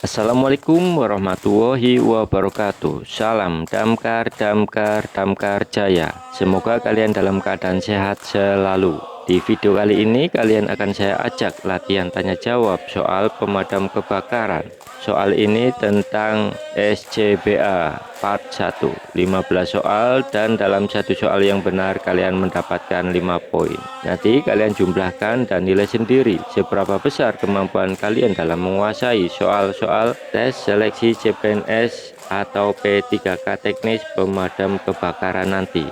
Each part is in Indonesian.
Assalamualaikum warahmatullahi wabarakatuh. Salam damkar, damkar, damkar jaya. Semoga kalian dalam keadaan sehat selalu. Di video kali ini kalian akan saya ajak latihan tanya jawab soal pemadam kebakaran. Soal ini tentang SCBA part 1, 15 soal, dan dalam satu soal yang benar kalian mendapatkan 5 poin. Nanti kalian jumlahkan dan nilai sendiri seberapa besar kemampuan kalian dalam menguasai soal-soal tes seleksi CPNS atau P3K teknis pemadam kebakaran nanti.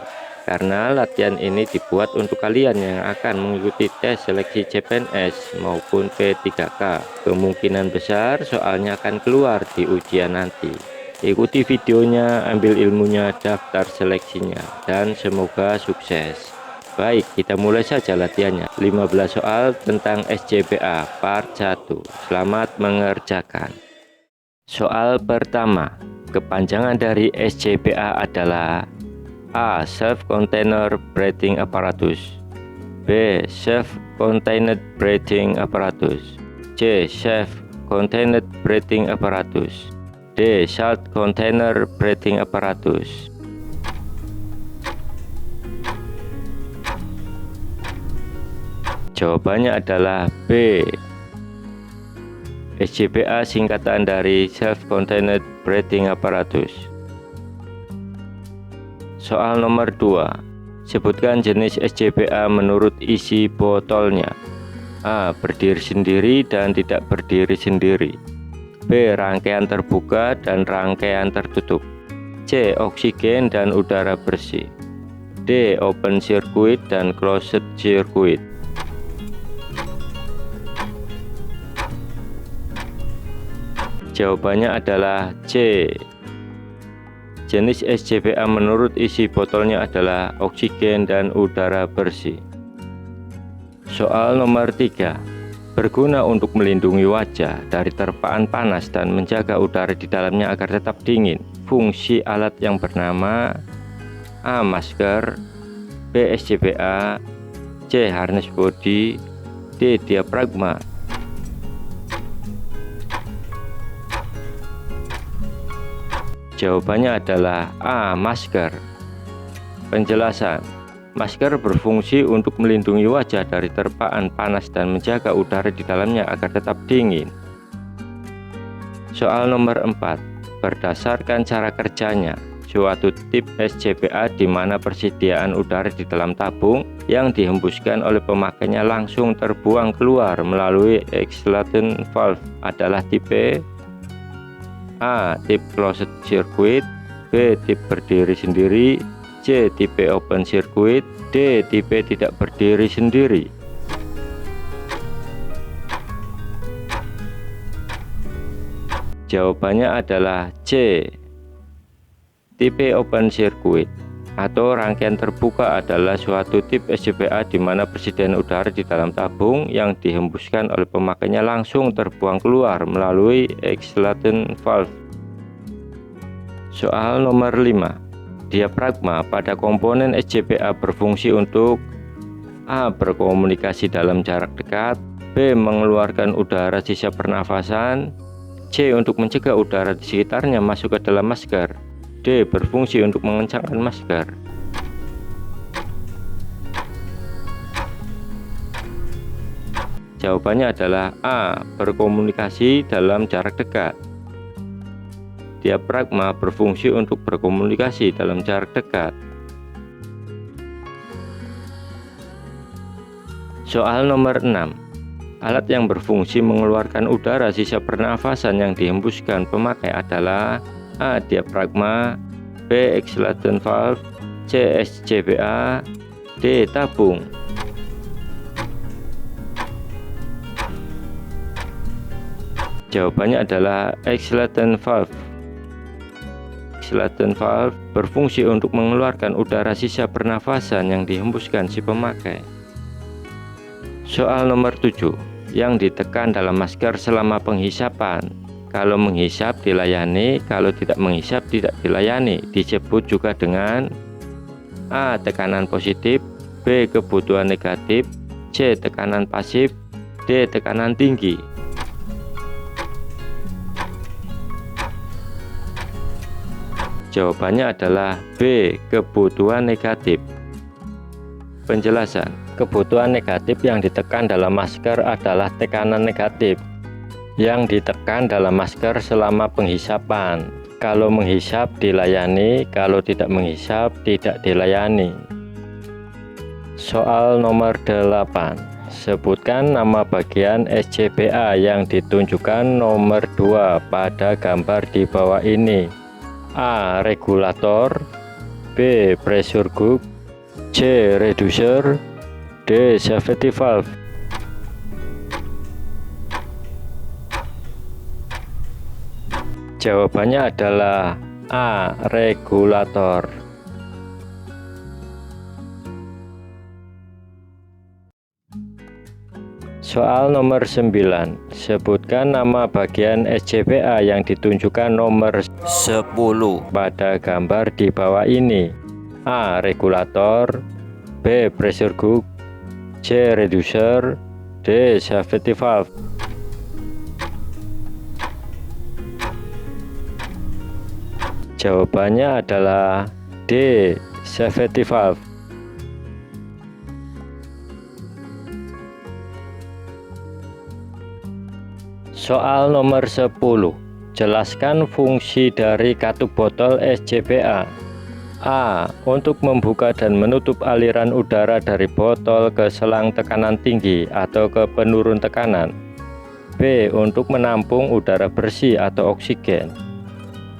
Karena latihan ini dibuat untuk kalian yang akan mengikuti tes seleksi CPNS maupun P3K. Kemungkinan besar soalnya akan keluar di ujian nanti. Ikuti videonya, ambil ilmunya, daftar seleksinya, dan semoga sukses. Baik, kita mulai saja latihannya. 15 soal tentang SCBA part 1. Selamat mengerjakan. Soal pertama, kepanjangan dari SCBA adalah A. Self-Contained Breathing Apparatus, B. Self-Contained Breathing Apparatus, C. Self-Contained Breathing Apparatus, D. Self-Contained Breathing Apparatus. Jawabannya adalah B. SCBA singkatan dari Self-Contained Breathing Apparatus. Soal nomor 2. Sebutkan jenis SCBA menurut isi botolnya. A. Berdiri sendiri dan tidak berdiri sendiri, B. Rangkaian terbuka dan rangkaian tertutup, C. Oksigen dan udara bersih, D. Open circuit dan closed circuit. Jawabannya adalah C. Jenis SCBA menurut isi botolnya adalah oksigen dan udara bersih. Soal nomor 3. Berguna untuk melindungi wajah dari terpaan panas dan menjaga udara di dalamnya agar tetap dingin. Fungsi alat yang bernama A. Masker, B. SCBA, C. Harness body, D. Diafragma. Jawabannya adalah A. Masker. Penjelasan. Masker berfungsi untuk melindungi wajah dari terpaan panas dan menjaga udara di dalamnya agar tetap dingin. Soal nomor 4. Berdasarkan cara kerjanya, suatu tip SCBA di mana persediaan udara di dalam tabung yang dihembuskan oleh pemakainya langsung terbuang keluar melalui exhalation valve adalah tipe A. Tip closed circuit, B. Tip berdiri sendiri, C. Tipe open circuit, D. Tipe tidak berdiri sendiri. Jawabannya adalah C. Tipe open circuit atau rangkaian terbuka adalah suatu tip SCBA di mana persediaan udara di dalam tabung yang dihembuskan oleh pemakainya langsung terbuang keluar melalui exhalation valve. Soal nomor 5. Diafragma pada komponen SCBA berfungsi untuk A. Berkomunikasi dalam jarak dekat, B. Mengeluarkan udara sisa pernafasan, C. Untuk mencegah udara di sekitarnya masuk ke dalam masker, D. Berfungsi untuk mengencangkan masker. Jawabannya adalah A. Berkomunikasi dalam jarak dekat. Diafragma berfungsi untuk berkomunikasi dalam jarak dekat. Soal nomor 6. Alat yang berfungsi mengeluarkan udara sisa pernafasan yang dihembuskan pemakai adalah A. Diafragma, B. Exhalation valve, C. SCBA, D. Tabung. Jawabannya adalah exhalation valve. Exhalation valve berfungsi untuk mengeluarkan udara sisa pernafasan yang dihembuskan si pemakai. Soal nomor 7. Yang ditekan dalam masker selama penghisapan. Kalau menghisap dilayani, kalau tidak menghisap tidak dilayani. Disebut juga dengan A. Tekanan positif, B. Kebutuhan negatif, C. Tekanan pasif, D. Tekanan tinggi. Jawabannya adalah B. Kebutuhan negatif. Penjelasan. Kebutuhan negatif yang ditekan dalam masker adalah tekanan negatif yang ditekan dalam masker selama penghisapan. Kalau menghisap dilayani, kalau tidak menghisap tidak dilayani. Soal nomor 8. Sebutkan nama bagian SCBA yang ditunjukkan nomor 2 pada gambar di bawah ini. A. Regulator, B. Pressure gauge, C. Reducer, D. Safety valve. Jawabannya adalah A. Regulator. Soal nomor 9. Sebutkan nama bagian SCBA yang ditunjukkan nomor 10 pada gambar di bawah ini. A. Regulator, B. Pressure gauge, C. Reducer, D. Safety valve. Jawabannya adalah D. Safety valve. Soal nomor 10. Jelaskan fungsi dari katup botol SCBA. A. Untuk membuka dan menutup aliran udara dari botol ke selang tekanan tinggi atau ke penurun tekanan. B. Untuk menampung udara bersih atau oksigen.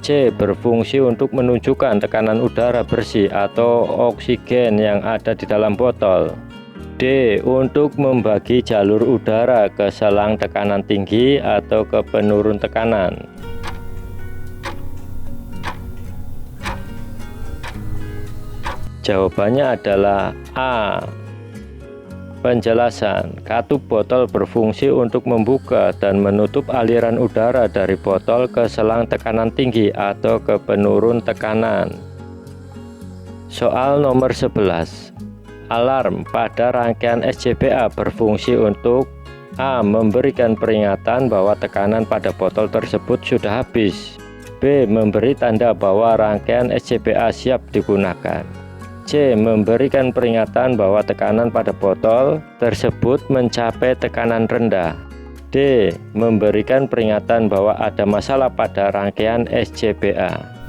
C. Berfungsi untuk menunjukkan tekanan udara bersih atau oksigen yang ada di dalam botol. D. Untuk membagi jalur udara ke selang tekanan tinggi atau ke penurun tekanan. Jawabannya adalah A. Penjelasan. Katup botol berfungsi untuk membuka dan menutup aliran udara dari botol ke selang tekanan tinggi atau ke penurun tekanan. Soal nomor 11. Alarm pada rangkaian SCBA berfungsi untuk A. Memberikan peringatan bahwa tekanan pada botol tersebut sudah habis. B. Memberi tanda bahwa rangkaian SCBA siap digunakan. C. Memberikan peringatan bahwa tekanan pada botol tersebut mencapai tekanan rendah. D. Memberikan peringatan bahwa ada masalah pada rangkaian SCBA.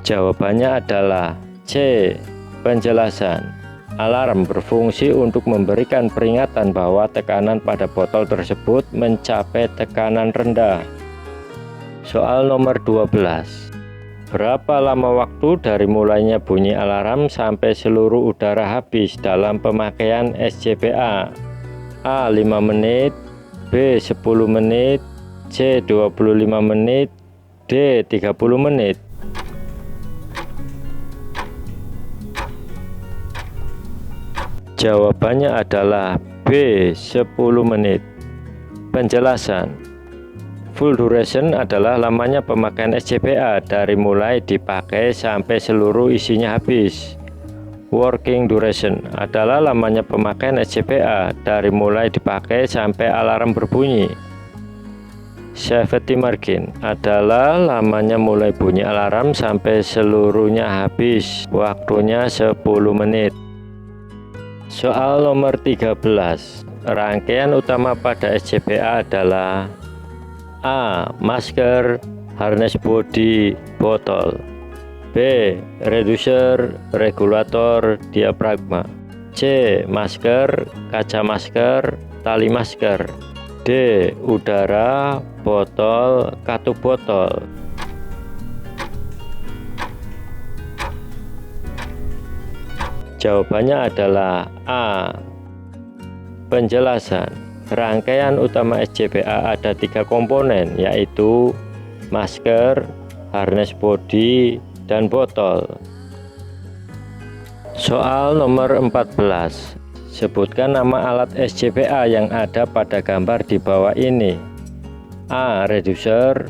Jawabannya adalah C. Penjelasan. Alarm berfungsi untuk memberikan peringatan bahwa tekanan pada botol tersebut mencapai tekanan rendah. Soal nomor 12. Berapa lama waktu dari mulainya bunyi alarm sampai seluruh udara habis dalam pemakaian SCBA? A. 5 menit, B. 10 menit, C. 25 menit, D. 30 menit. Jawabannya adalah B. 10 menit. Penjelasan. Full duration adalah lamanya pemakaian SCBA dari mulai dipakai sampai seluruh isinya habis. Working duration adalah lamanya pemakaian SCBA dari mulai dipakai sampai alarm berbunyi. Safety margin adalah lamanya mulai bunyi alarm sampai seluruhnya habis. Waktunya 10 menit. Soal nomor 13. Rangkaian utama pada SCBA adalah A. Masker, harness body, botol. B. Reducer, regulator, diafragma. C. Masker, kaca masker, tali masker. D. Udara, botol, katup botol. Jawabannya adalah A. Penjelasan. Rangkaian utama SCBA ada 3 komponen, yaitu masker, harness body, dan botol. Soal nomor 14. Sebutkan nama alat SCBA yang ada pada gambar di bawah ini. A. Reducer,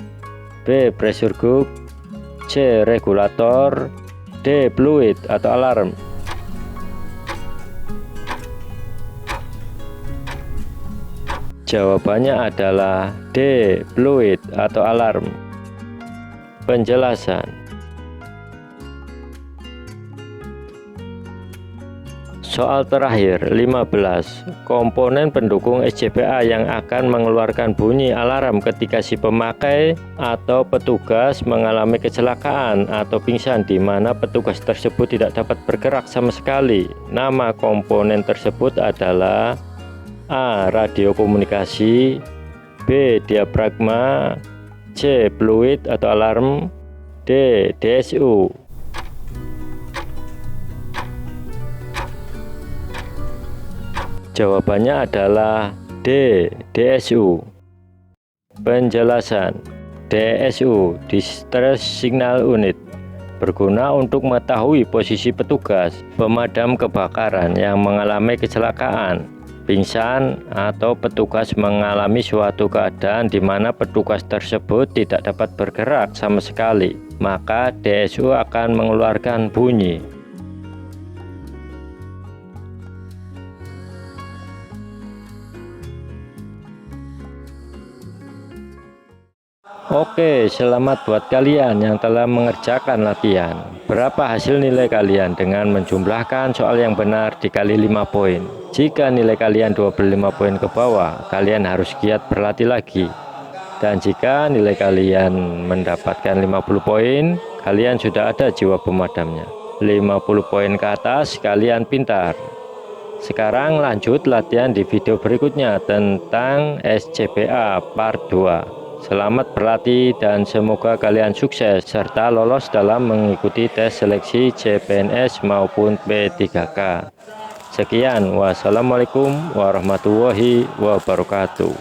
B. Pressure gauge, C. Regulator, D. Fluid atau alarm. Jawabannya adalah D. Fluid atau alarm. Penjelasan. Soal terakhir 15. Komponen pendukung SCBA yang akan mengeluarkan bunyi alarm ketika si pemakai atau petugas mengalami kecelakaan atau pingsan, di mana petugas tersebut tidak dapat bergerak sama sekali. Nama komponen tersebut adalah A. Radio komunikasi, B. Diafragma, C. Fluid atau alarm, D. DSU. Jawabannya adalah D. DSU. Penjelasan. DSU, Distress Signal Unit, berguna untuk mengetahui posisi petugas pemadam kebakaran yang mengalami kecelakaan, pingsan, atau petugas mengalami suatu keadaan di mana petugas tersebut tidak dapat bergerak sama sekali. Maka DSU akan mengeluarkan bunyi. Oke, selamat buat kalian yang telah mengerjakan latihan. Berapa hasil nilai kalian dengan menjumlahkan soal yang benar dikali 5 poin? Jika nilai kalian 25 poin ke bawah, kalian harus giat berlatih lagi. Dan jika nilai kalian mendapatkan 50 poin, kalian sudah ada jiwa pemadamnya. 50 poin ke atas, kalian pintar. Sekarang lanjut latihan di video berikutnya tentang SCBA Part 2. Selamat berlatih dan semoga kalian sukses serta lolos dalam mengikuti tes seleksi CPNS maupun P3K. Sekian, wassalamualaikum warahmatullahi wabarakatuh.